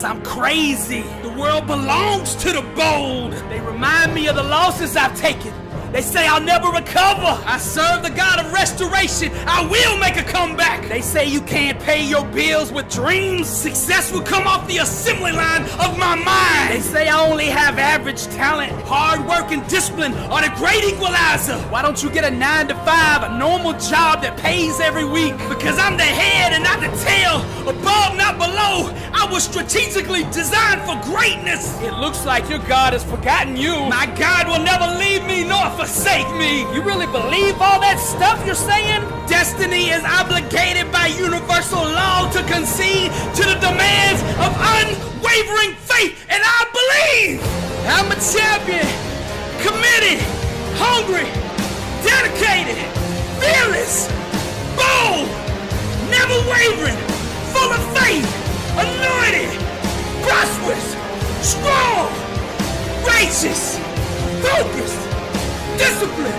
I'm crazy. The world belongs to the bold. They remind me of the losses I've taken. They say I'll never recover. I serve the God of restoration. I will make a comeback. They say you can't pay your bills with dreams. Success will come off the assembly line of my mind. They say I only have average talent. Hard work and discipline are the great equalizer. Why don't you get a 9 to 5, a normal job that pays every week? Because I'm the head and not the tail. Above, not below. I was strategically designed for greatness. It looks like your God has forgotten you. My God will never leave me nor forsake me. You really believe all that stuff you're saying? Destiny is obligated by universal law to concede to the demands of unwavering faith, and I believe I'm a champion, committed, hungry, dedicated, fearless, bold, never wavering, full of faith, anointed, prosperous, strong, righteous, focused, disciplined,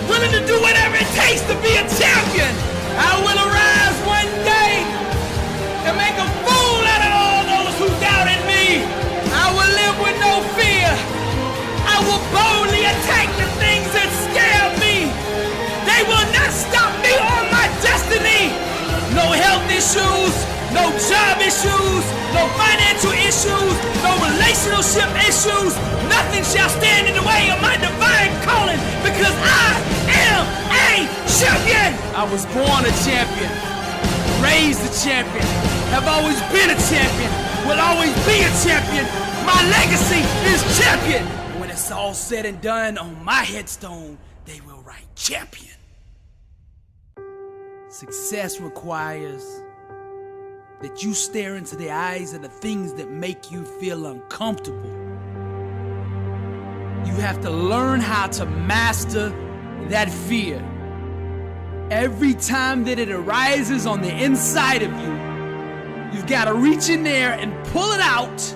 willing to do whatever it takes to be a champion. I will arise one day and make a fool out of all those who doubted me. I will live with no fear. I will boldly attack the things that scare me. They will not stop me on my destiny. No health issues, no job issues, no financial issues, no relationship issues. Nothing shall stand in the way of my divine calling, because I am a champion. I was born a champion, raised a champion, have always been a champion, will always be a champion. My legacy is champion. When it's all said and done, on my headstone, they will write champion. Success requires that you stare into the eyes of the things that make you feel uncomfortable. You have to learn how to master that fear. Every time that it arises on the inside of you, you've got to reach in there and pull it out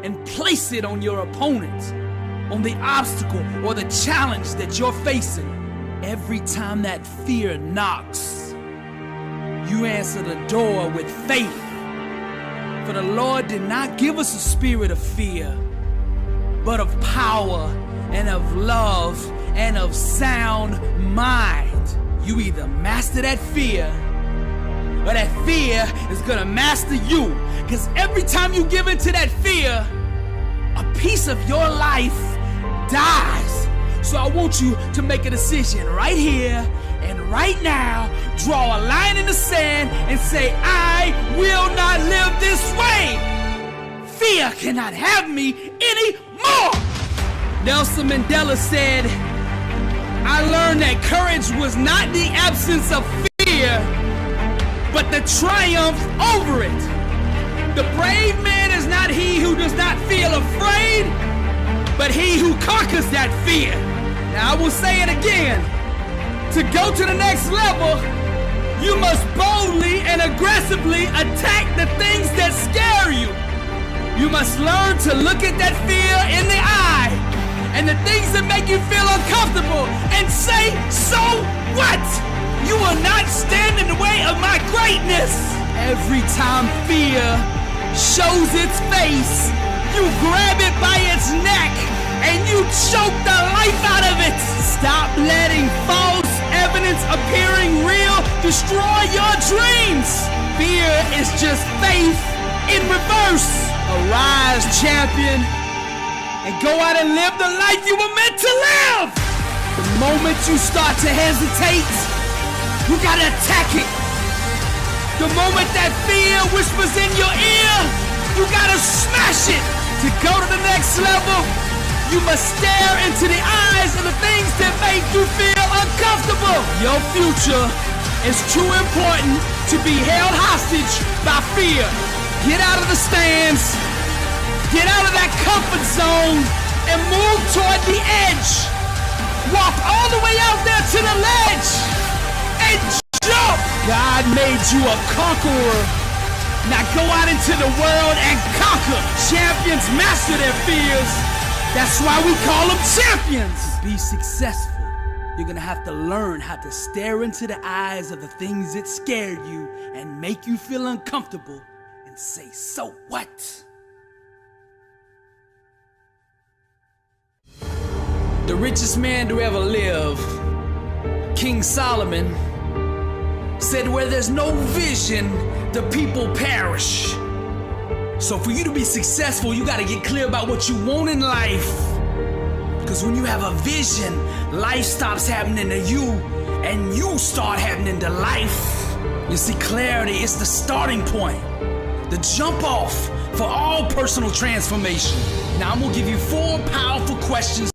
and place it on your opponent, on the obstacle or the challenge that you're facing. Every time that fear knocks, you answer the door with faith. For the Lord did not give us a spirit of fear, but of power and of love and of sound mind. You either master that fear, or that fear is gonna master you. Because every time you give into that fear, a piece of your life dies. So I want you to make a decision right here and right now. Draw a line in the sand and say, I will not live this way. Fear cannot have me anymore. Nelson Mandela said, I learned that courage was not the absence of fear, but the triumph over it. The brave man is not he who does not feel afraid, but he who conquers that fear. Now I will say it again. To go to the next level, you must boldly and aggressively attack the things that scare you. You must learn to look at that fear in the eye and the things that make you feel uncomfortable and say, so what? You will not stand in the way of my greatness. Every time fear shows its face, you grab it by its neck and you choke the life out of it. Stop letting false evidence appearing real destroy your dreams. Fear is just faith in reverse. Arise, champion, and go out and live the life you were meant to live. The moment you start to hesitate, you gotta attack it. The moment that fear whispers in your ear, you gotta smash it. To go to the next level, you must stare into the eyes of the things that make you feel uncomfortable. Your future is too important to be held hostage by fear. Get out of the stands, get out of that comfort zone, and move toward the edge. Walk all the way out there to the ledge and jump. God made you a conqueror. Now go out into the world and conquer. Champions master their fears. That's why we call them champions. To be successful, you're gonna have to learn how to stare into the eyes of the things that scare you and make you feel uncomfortable and say, so what? The richest man to ever live, King Solomon, said where there's no vision, the people perish. So for you to be successful, you gotta get clear about what you want in life. Because when you have a vision, life stops happening to you and you start happening to life. You see, clarity is the starting point, the jump off for all personal transformation. Now I'm gonna give you 4 powerful questions